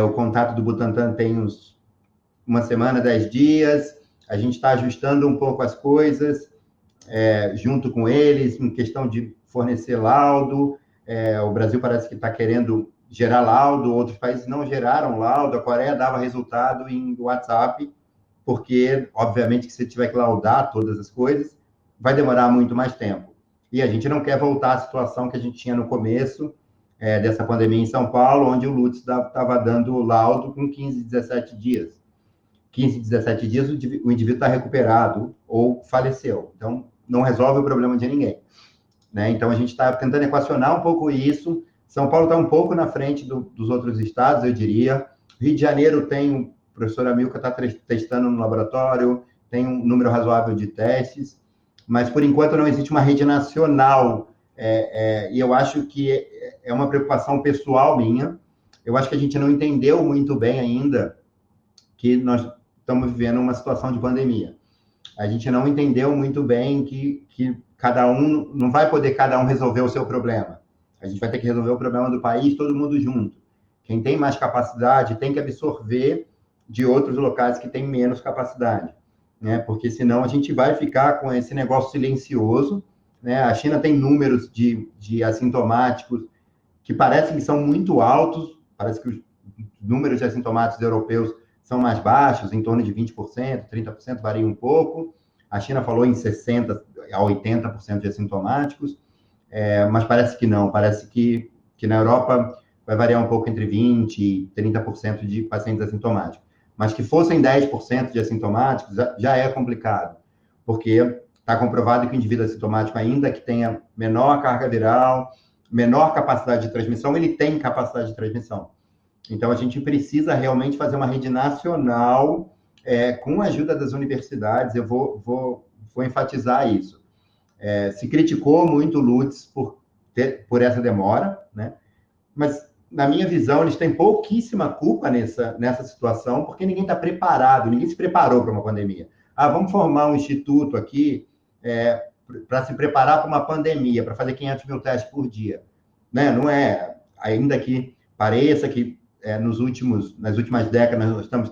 o contato do Butantan tem uma semana, 10 dias, a gente está ajustando um pouco as coisas junto com eles, em questão de fornecer laudo. O Brasil parece que está querendo gerar laudo, outros países não geraram laudo, a Coreia dava resultado em WhatsApp, porque, obviamente, que se tiver que laudar todas as coisas, vai demorar muito mais tempo. E a gente não quer voltar à situação que a gente tinha no começo dessa pandemia em São Paulo, onde o Lutz estava dando laudo com 15, 17 dias. 15, 17 dias, o indivíduo está recuperado ou faleceu. Então, não resolve o problema de ninguém, né? Então, a gente está tentando equacionar um pouco isso. São Paulo está um pouco na frente dos outros estados, eu diria. Rio de Janeiro tem, o professor Amilcar está testando no laboratório, tem um número razoável de testes, mas, por enquanto, não existe uma rede nacional. E eu acho que é uma preocupação pessoal minha. Eu acho que a gente não entendeu muito bem ainda que nós estamos vivendo uma situação de pandemia. A gente não entendeu muito bem que cada um, não vai poder cada um resolver o seu problema. A gente vai ter que resolver o problema do país, todo mundo junto. Quem tem mais capacidade tem que absorver de outros locais que têm menos capacidade, né? Porque senão a gente vai ficar com esse negócio silencioso, né? A China tem números de assintomáticos que parecem que são muito altos, parece que os números de assintomáticos europeus são mais baixos, em torno de 20%, 30%, varia um pouco. A China falou em 60% a 80% de assintomáticos, mas parece que não, parece que na Europa vai variar um pouco entre 20% e 30% de pacientes assintomáticos. Mas que fossem 10% de assintomáticos, já é complicado, porque está comprovado que o indivíduo assintomático, ainda que tenha menor carga viral, menor capacidade de transmissão, ele tem capacidade de transmissão. Então, a gente precisa realmente fazer uma rede nacional, com a ajuda das universidades. Eu vou enfatizar isso. Se criticou muito o Lutz por essa demora, né? Mas, na minha visão, eles têm pouquíssima culpa nessa situação, porque ninguém está preparado, ninguém se preparou para uma pandemia. Vamos formar um instituto aqui para se preparar para uma pandemia, para fazer 500 mil testes por dia. Né? Não é, ainda que pareça que nas últimas décadas nós estamos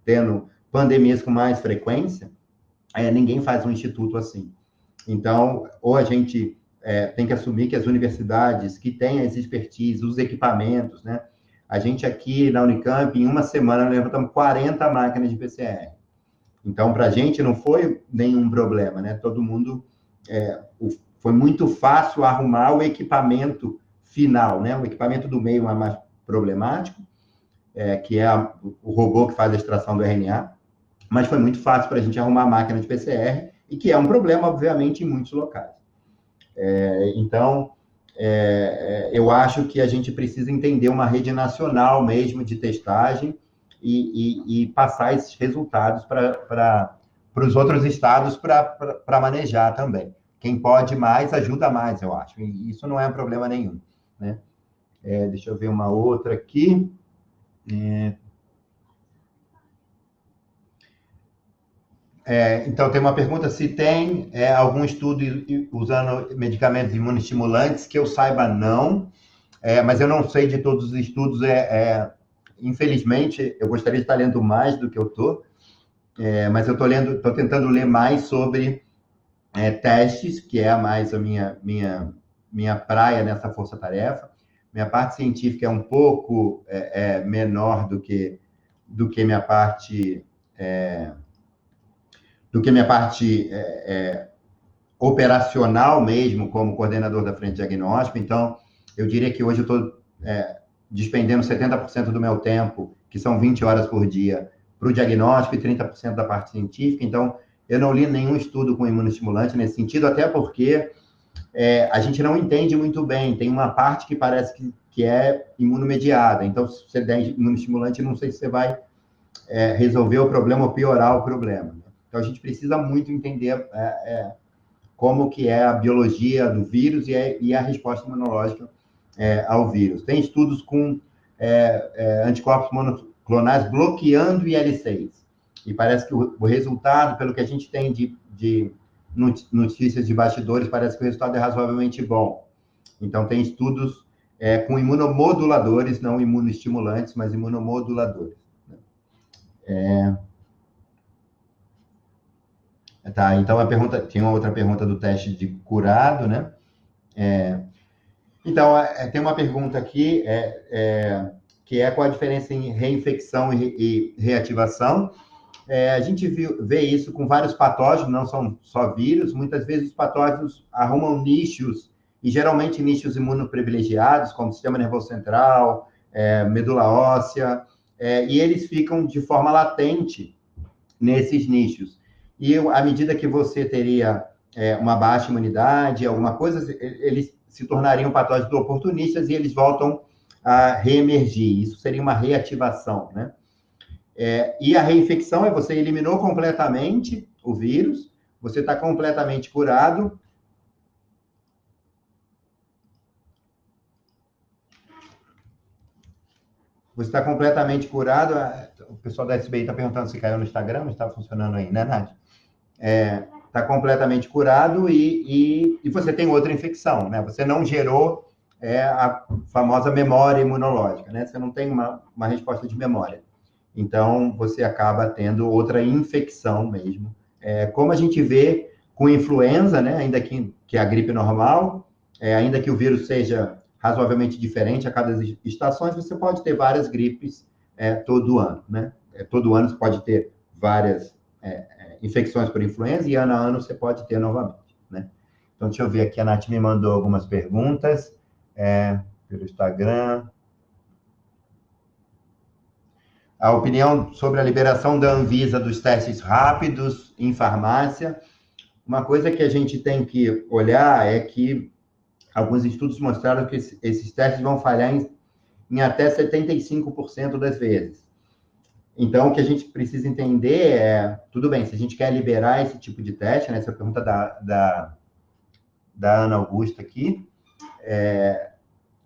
tendo pandemias com mais frequência, ninguém faz um instituto assim. Então, ou a gente tem que assumir que as universidades que têm as expertise, os equipamentos, né? A gente aqui na Unicamp, em uma semana, levantamos 40 máquinas de PCR. Então, para a gente não foi nenhum problema, né? Todo mundo... foi muito fácil arrumar o equipamento final, né? O equipamento do meio é mais problemático, que é o robô que faz a extração do RNA, mas foi muito fácil para a gente arrumar a máquina de PCR, e que é um problema, obviamente, em muitos locais. Então, eu acho que a gente precisa entender uma rede nacional mesmo de testagem e passar esses resultados para os outros estados para manejar também. Quem pode mais, ajuda mais, eu acho. E isso não é um problema nenhum, né? Deixa eu ver uma outra aqui. Então, tem uma pergunta se tem algum estudo usando medicamentos imunoestimulantes, que eu saiba não, mas eu não sei de todos os estudos. Infelizmente, eu gostaria de estar lendo mais do que eu estou, mas eu estou tentando ler mais sobre testes, que é mais a minha praia nessa força-tarefa. Minha parte científica é um pouco menor do que minha parte... operacional mesmo, como coordenador da frente diagnóstico. Então, eu diria que hoje eu estou despendendo 70% do meu tempo, que são 20 horas por dia, para o diagnóstico e 30% da parte científica. Então, eu não li nenhum estudo com imunoestimulante nesse sentido, até porque a gente não entende muito bem. Tem uma parte que parece que é imunomediada. Então, se você der imunoestimulante, não sei se você vai resolver o problema ou piorar o problema. Então, a gente precisa muito entender como que é a biologia do vírus e a resposta imunológica ao vírus. Tem estudos com anticorpos monoclonais bloqueando o IL-6. E parece que o resultado, pelo que a gente tem de notícias de bastidores, parece que o resultado é razoavelmente bom. Então, tem estudos com imunomoduladores, não imunoestimulantes, mas imunomoduladores. Tá, então tinha uma outra pergunta do teste de curado, né? Então, tem uma pergunta aqui, que é qual a diferença em reinfecção e reativação. A gente vê isso com vários patógenos, não são só vírus. Muitas vezes os patógenos arrumam nichos, e geralmente nichos imunoprivilegiados, como sistema nervoso central, medula óssea, e eles ficam de forma latente nesses nichos. E à medida que você teria uma baixa imunidade, alguma coisa, eles se tornariam patógenos oportunistas e eles voltam a reemergir. Isso seria uma reativação, né? E a reinfecção é você eliminou completamente o vírus, você está completamente curado. Você está completamente curado. O pessoal da SBI está perguntando se caiu no Instagram, mas está funcionando aí, né, Nath? Está completamente curado e você tem outra infecção, né? Você não gerou a famosa memória imunológica, né? Você não tem uma resposta de memória. Então, você acaba tendo outra infecção mesmo. Como a gente vê com influenza, né? Ainda que a gripe normal, ainda que o vírus seja razoavelmente diferente a cada estações, você pode ter várias gripes todo ano, né? Todo ano você pode ter várias infecções por influenza e ano a ano você pode ter novamente, né? Então, deixa eu ver aqui, a Nath me mandou algumas perguntas pelo Instagram. A opinião sobre a liberação da Anvisa dos testes rápidos em farmácia. Uma coisa que a gente tem que olhar é que alguns estudos mostraram que esses testes vão falhar em até 75% das vezes. Então, o que a gente precisa entender tudo bem, se a gente quer liberar esse tipo de teste, né, essa pergunta da Ana Augusta aqui,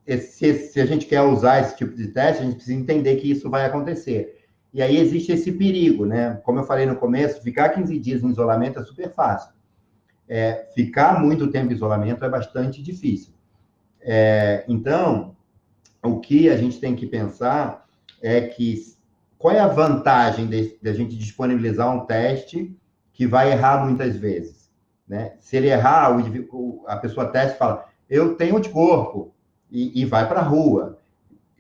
se a gente quer usar esse tipo de teste, a gente precisa entender que isso vai acontecer. E aí existe esse perigo, né? Como eu falei no começo, ficar 15 dias em isolamento é super fácil. Ficar muito tempo em isolamento é bastante difícil. Então, o que a gente tem que pensar é que qual é a vantagem de a gente disponibilizar um teste que vai errar muitas vezes, né? Se ele errar, a pessoa testa e fala, eu tenho anticorpo, e vai para a rua.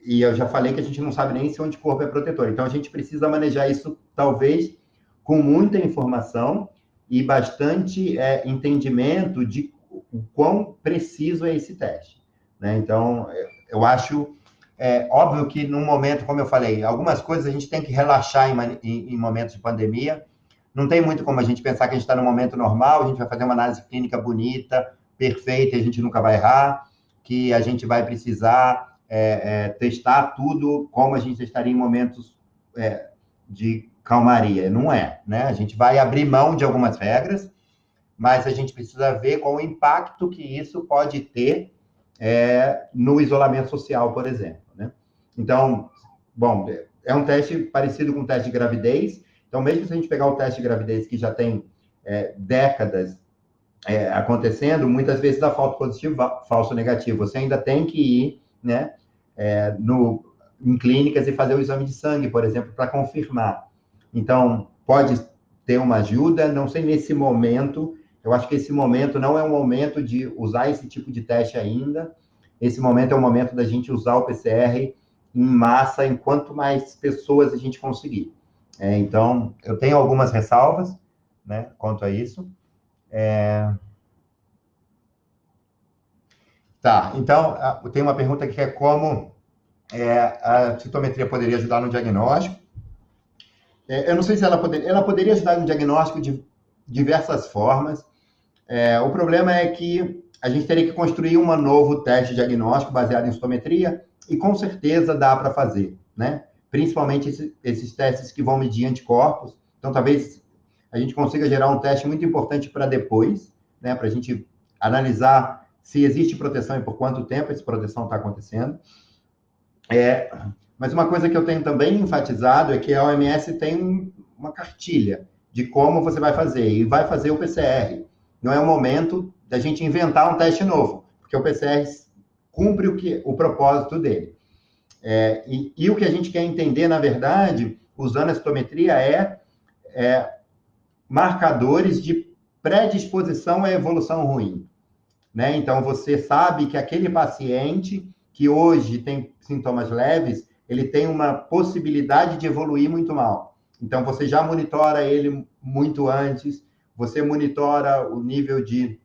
E eu já falei que a gente não sabe nem se o anticorpo é protetor. Então, a gente precisa manejar isso, talvez, com muita informação e bastante entendimento de o quão preciso é esse teste, né? Então, eu acho óbvio que num momento, como eu falei, algumas coisas a gente tem que relaxar em momentos de pandemia. Não tem muito como a gente pensar que a gente está num momento normal, a gente vai fazer uma análise clínica bonita, perfeita, e a gente nunca vai errar, que a gente vai precisar testar tudo como a gente estaria em momentos de calmaria. Não é, né? A gente vai abrir mão de algumas regras, mas a gente precisa ver qual o impacto que isso pode ter no isolamento social, por exemplo, né? Então, bom, é um teste parecido com o teste de gravidez. Então, mesmo se a gente pegar o teste de gravidez que já tem décadas acontecendo, muitas vezes dá falso positivo, falso negativo. Você ainda tem que ir, né, em clínicas e fazer o exame de sangue, por exemplo, para confirmar. Então, pode ter uma ajuda, não sei nesse momento. Eu acho que esse momento não é um momento de usar esse tipo de teste ainda. Esse momento é o momento da gente usar o PCR em massa, em quanto mais pessoas a gente conseguir. Então, eu tenho algumas ressalvas, né, quanto a isso. Tá, então, tem uma pergunta que é como a citometria poderia ajudar no diagnóstico. Eu não sei se ela poderia ajudar no diagnóstico de diversas formas. O problema é que a gente teria que construir um novo teste diagnóstico baseado em citometria, e com certeza dá para fazer, né? Principalmente esses testes que vão medir anticorpos. Então, talvez a gente consiga gerar um teste muito importante para depois, né? Para a gente analisar se existe proteção e por quanto tempo essa proteção está acontecendo. Mas uma coisa que eu tenho também enfatizado é que a OMS tem uma cartilha de como você vai fazer, e vai fazer o PCR. Não é o momento da gente inventar um teste novo, porque o PCR cumpre o propósito dele. E o que a gente quer entender, na verdade, usando a citometria, marcadores de predisposição à evolução ruim, né? Então, você sabe que aquele paciente que hoje tem sintomas leves, ele tem uma possibilidade de evoluir muito mal. Então, você já monitora ele muito antes, você monitora o nível de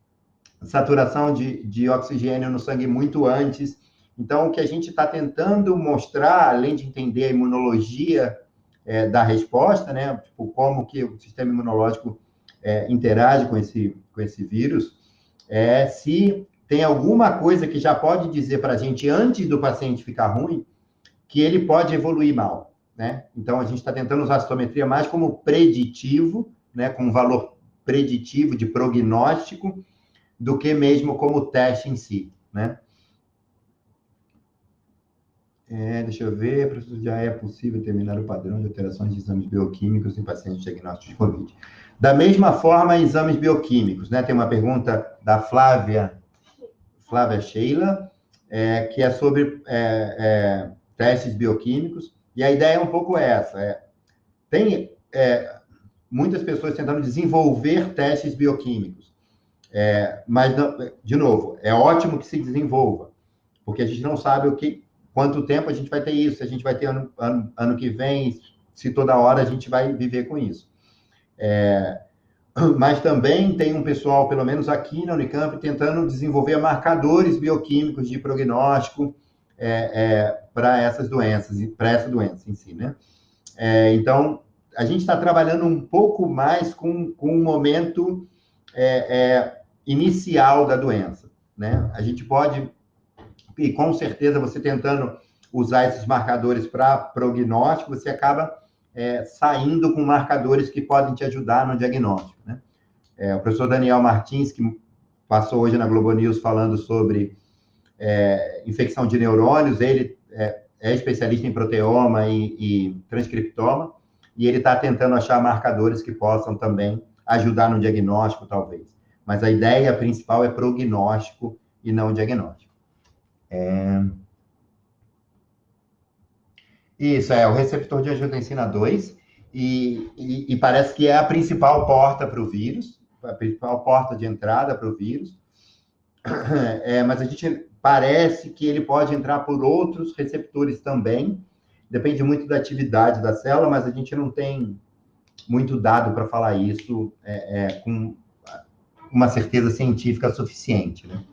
saturação de oxigênio no sangue muito antes. Então, o que a gente está tentando mostrar, além de entender a imunologia dar resposta, né? Tipo, como que o sistema imunológico interage com esse vírus, se tem alguma coisa que já pode dizer para a gente, antes do paciente ficar ruim, que ele pode evoluir mal, né? Então, a gente está tentando usar a citometria mais como preditivo, né? Com um valor preditivo de prognóstico, do que mesmo como teste em si, né? Deixa eu ver, professor, já é possível determinar o padrão de alterações de exames bioquímicos em pacientes diagnósticos de Covid. Da mesma forma, exames bioquímicos, né? Tem uma pergunta da Flávia Sheila, que é sobre testes bioquímicos, e a ideia é um pouco essa. Tem muitas pessoas tentando desenvolver testes bioquímicos, mas, não, de novo, é ótimo que se desenvolva, porque a gente não sabe quanto tempo a gente vai ter isso, se a gente vai ter ano que vem, se toda hora a gente vai viver com isso. Mas também tem um pessoal, pelo menos aqui na Unicamp, tentando desenvolver marcadores bioquímicos de prognóstico para essas doenças, para essa doença em si, né? Então, a gente está trabalhando um pouco mais com o momento inicial da doença, né? A gente pode, e com certeza, você tentando usar esses marcadores para prognóstico, você acaba saindo com marcadores que podem te ajudar no diagnóstico, né? O professor Daniel Martins, que passou hoje na Globo News falando sobre infecção de neurônios, ele é especialista em proteoma e transcriptoma, e ele está tentando achar marcadores que possam também ajudar no diagnóstico, talvez. Mas a ideia principal é prognóstico e não diagnóstico. Isso, o receptor de angiotensina 2, e parece que é a principal porta para o vírus, a principal porta de entrada para o vírus, mas a gente parece que ele pode entrar por outros receptores também, depende muito da atividade da célula, mas a gente não tem muito dado para falar isso com uma certeza científica suficiente, né?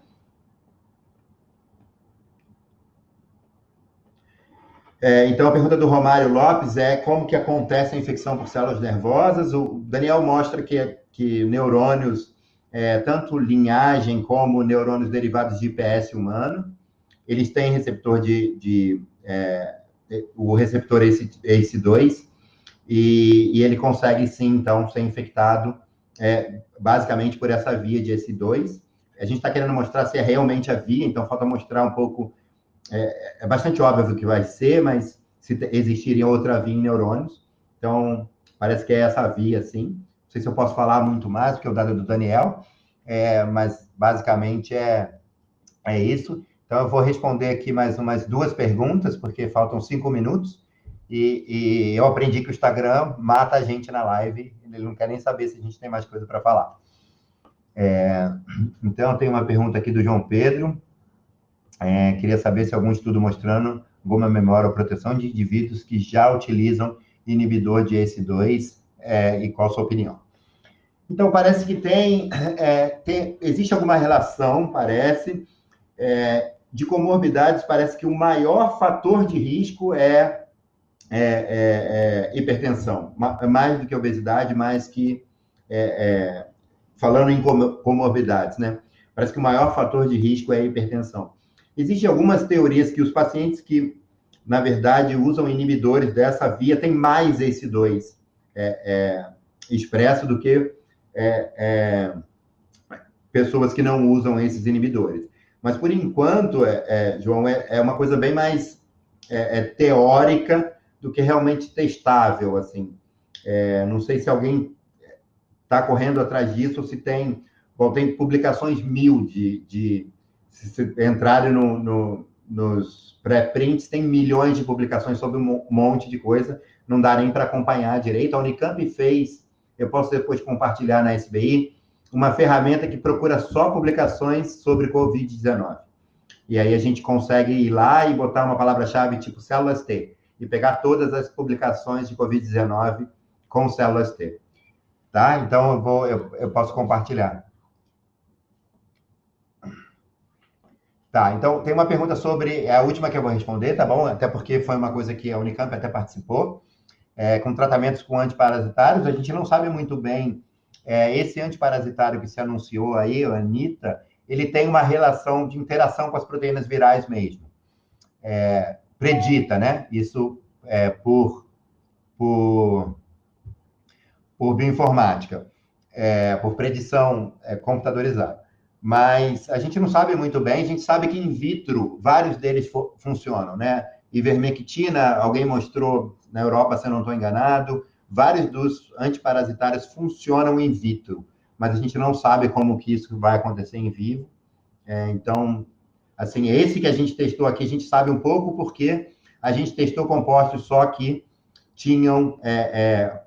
Então, a pergunta do Romário Lopes é como que acontece a infecção por células nervosas. O Daniel mostra que neurônios, tanto linhagem como neurônios derivados de IPS humano, eles têm receptor o receptor ACE2, e ele consegue, sim, então, ser infectado basicamente por essa via de ACE2. A gente está querendo mostrar se é realmente a via, então falta mostrar um pouco. É bastante óbvio que vai ser, mas se existiria outra via em neurônios. Então, parece que é essa via, sim. Não sei se eu posso falar muito mais, porque é o dado do Daniel, mas basicamente é isso. Então, eu vou responder aqui mais umas 2 perguntas, porque faltam 5 minutos, e eu aprendi que o Instagram mata a gente na live, ele não quer nem saber se a gente tem mais coisa para falar. Então, tem uma pergunta aqui do João Pedro. Queria saber se algum estudo mostrando alguma memória ou proteção de indivíduos que já utilizam inibidor de ACE2, e qual a sua opinião? Então, parece que existe alguma relação, parece, de comorbidades. Parece que o maior fator de risco é hipertensão, mais do que obesidade, mais que, falando em comorbidades, né? Parece que o maior fator de risco é a hipertensão. Existem algumas teorias que os pacientes que, na verdade, usam inibidores dessa via têm mais ACE2 expresso do que pessoas que não usam esses inibidores. Mas, por enquanto, João, é uma coisa bem mais teórica do que realmente testável, assim. Não sei se alguém está correndo atrás disso, ou se tem publicações 1000 se entrarem nos pré-prints, tem milhões de publicações sobre um monte de coisa, não dá nem para acompanhar direito. A Unicamp fez, eu posso depois compartilhar na SBI, uma ferramenta que procura só publicações sobre Covid-19. E aí a gente consegue ir lá e botar uma palavra-chave tipo células T, e pegar todas as publicações de Covid-19 com células T. Tá? Então, eu posso compartilhar. Tá, então tem uma pergunta sobre, a última que eu vou responder, tá bom? Até porque foi uma coisa que a Unicamp até participou. com tratamentos com antiparasitários. A gente não sabe muito bem, esse antiparasitário que se anunciou aí, o Anita, ele tem uma relação de interação com as proteínas virais mesmo. Predita, né? Isso por bioinformática, por predição computadorizada. Mas a gente não sabe muito bem, a gente sabe que in vitro, vários deles funcionam, né? Ivermectina, alguém mostrou na Europa, se eu não estou enganado, vários dos antiparasitários funcionam in vitro, mas a gente não sabe como que isso vai acontecer em vivo. Então, assim, esse que a gente testou aqui, a gente sabe um pouco porque a gente testou compostos só que tinham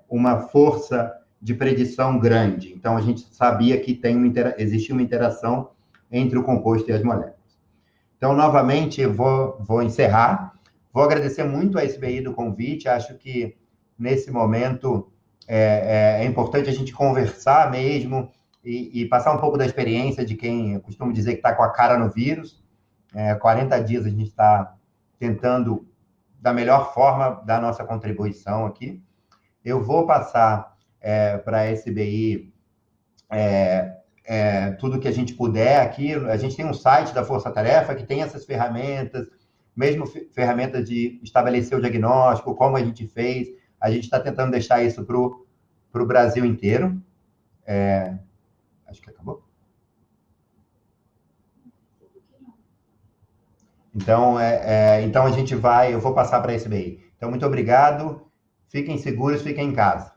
uma força de predição grande. Então, a gente sabia que existia uma interação entre o composto e as moléculas. Então, novamente, eu vou encerrar. Vou agradecer muito a SBI do convite. Acho que, nesse momento, é importante a gente conversar mesmo e passar um pouco da experiência de quem eu costumo dizer que está com a cara no vírus. 40 dias a gente está tentando, da melhor forma, dar nossa contribuição aqui. Eu vou passar para a SBI tudo que a gente puder aqui. A gente tem um site da Força Tarefa que tem essas ferramentas, mesmo ferramentas de estabelecer o diagnóstico, como a gente fez. A gente está tentando deixar isso para o Brasil inteiro. Acho que acabou. Então, então a gente eu vou passar para a SBI. Então, muito obrigado. Fiquem seguros, fiquem em casa.